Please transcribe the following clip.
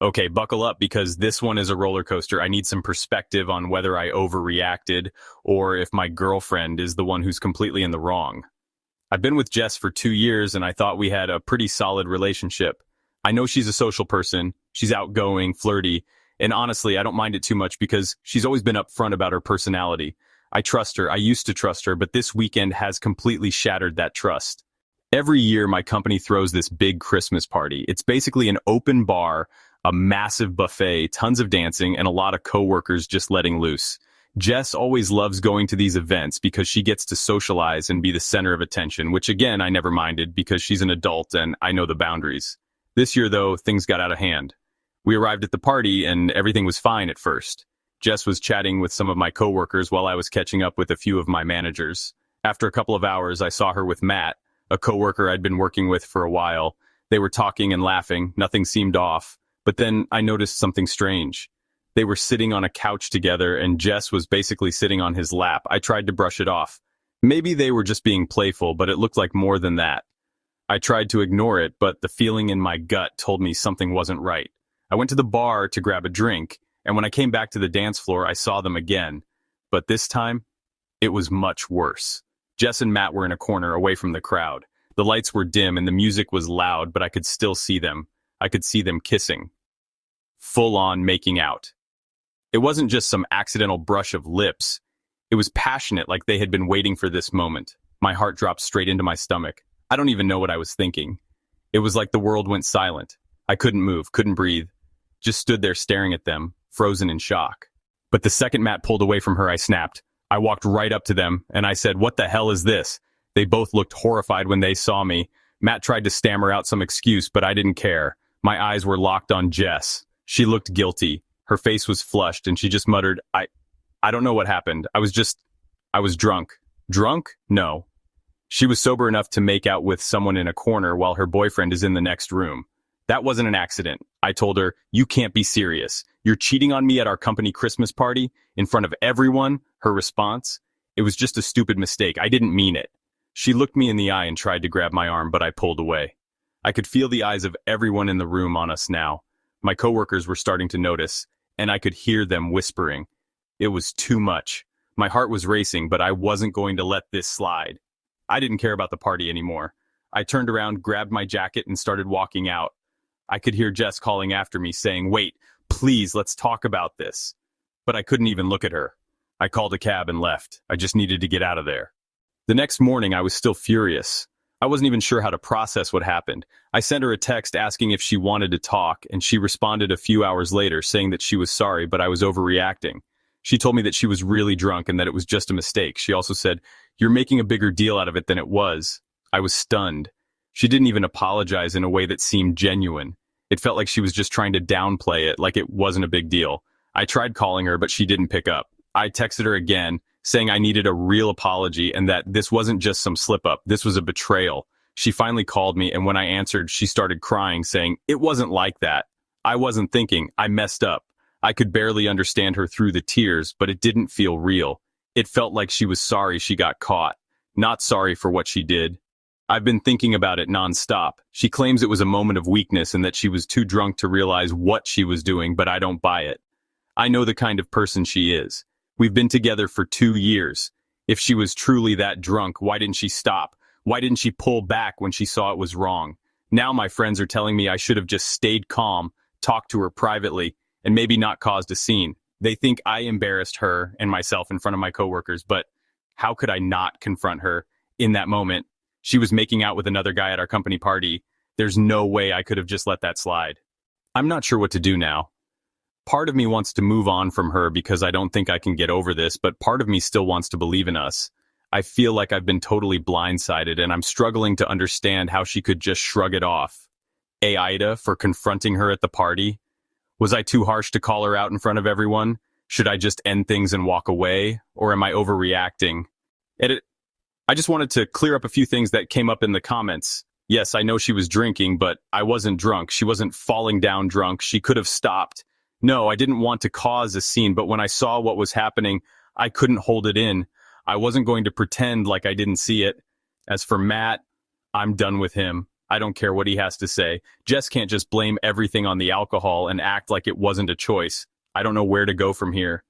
Okay, buckle up because this one is a roller coaster. I need some perspective on whether I overreacted or if my girlfriend is the one who's completely in the wrong. I've been with Jess for 2 years and I thought we had a pretty solid relationship. I know she's a social person, she's outgoing, flirty, and honestly, I don't mind it too much because she's always been upfront about her personality. I trust her, I used to trust her, but this weekend has completely shattered that trust. Every year, my company throws this big Christmas party. It's basically an open bar, a massive buffet, tons of dancing, and a lot of coworkers just letting loose. Jess always loves going to these events because she gets to socialize and be the center of attention, which again, I never minded because she's an adult and I know the boundaries. This year, though, things got out of hand. We arrived at the party and everything was fine at first. Jess was chatting with some of my coworkers while I was catching up with a few of my managers. After a couple of hours, I saw her with Matt, a coworker I'd been working with for a while. They were talking and laughing, nothing seemed off, but then I noticed something strange. They were sitting on a couch together and Jess was basically sitting on his lap. I tried to brush it off. Maybe they were just being playful, but it looked like more than that. I tried to ignore it, but the feeling in my gut told me something wasn't right. I went to the bar to grab a drink, and when I came back to the dance floor, I saw them again. But this time, it was much worse. Jess and Matt were in a corner away from the crowd. The lights were dim and the music was loud, but I could still see them. I could see them kissing. Full on making out. It wasn't just some accidental brush of lips. It was passionate, like they had been waiting for this moment. My heart dropped straight into my stomach. I don't even know what I was thinking. It was like the world went silent. I couldn't move, couldn't breathe. Just stood there staring at them, frozen in shock. But the second Matt pulled away from her, I snapped. I walked right up to them, and I said, "What the hell is this?" They both looked horrified when they saw me. Matt tried to stammer out some excuse, but I didn't care. My eyes were locked on Jess. She looked guilty. Her face was flushed, and she just muttered, I don't know what happened. I was drunk. Drunk? No. She was sober enough to make out with someone in a corner while her boyfriend is in the next room. That wasn't an accident. I told her, "You can't be serious. You're cheating on me at our company Christmas party in front of everyone." Her response, "It was just a stupid mistake. I didn't mean it." She looked me in the eye and tried to grab my arm, but I pulled away. I could feel the eyes of everyone in the room on us now. My coworkers were starting to notice, and I could hear them whispering. It was too much. My heart was racing, but I wasn't going to let this slide. I didn't care about the party anymore. I turned around, grabbed my jacket, and started walking out. I could hear Jess calling after me, saying, "Wait, please, let's talk about this." But I couldn't even look at her. I called a cab and left. I just needed to get out of there. The next morning, I was still furious. I wasn't even sure how to process what happened. I sent her a text asking if she wanted to talk, and she responded a few hours later saying that she was sorry, but I was overreacting. She told me that she was really drunk and that it was just a mistake. She also said, "You're making a bigger deal out of it than it was." I was stunned. She didn't even apologize in a way that seemed genuine. It felt like she was just trying to downplay it, like it wasn't a big deal. I tried calling her, but she didn't pick up. I texted her again, saying I needed a real apology and that this wasn't just some slip-up, this was a betrayal. She finally called me, and when I answered, she started crying, saying, "It wasn't like that. I wasn't thinking. I messed up." I could barely understand her through the tears, but it didn't feel real. It felt like she was sorry she got caught, not sorry for what she did. I've been thinking about it nonstop. She claims it was a moment of weakness and that she was too drunk to realize what she was doing, but I don't buy it. I know the kind of person she is. We've been together for 2 years. If she was truly that drunk, why didn't she stop? Why didn't she pull back when she saw it was wrong? Now my friends are telling me I should have just stayed calm, talked to her privately, and maybe not caused a scene. They think I embarrassed her and myself in front of my coworkers, but how could I not confront her in that moment? She was making out with another guy at our company party. There's no way I could have just let that slide. I'm not sure what to do now. Part of me wants to move on from her because I don't think I can get over this, but part of me still wants to believe in us. I feel like I've been totally blindsided, and I'm struggling to understand how she could just shrug it off. Aita for confronting her at the party? Was I too harsh to call her out in front of everyone? Should I just end things and walk away? Or am I overreacting? I just wanted to clear up a few things that came up in the comments. Yes, I know she was drinking, but I wasn't drunk. She wasn't falling down drunk. She could have stopped. No, I didn't want to cause a scene, but when I saw what was happening, I couldn't hold it in. I wasn't going to pretend like I didn't see it. As for Matt, I'm done with him. I don't care what he has to say. Jess can't just blame everything on the alcohol and act like it wasn't a choice. I don't know where to go from here.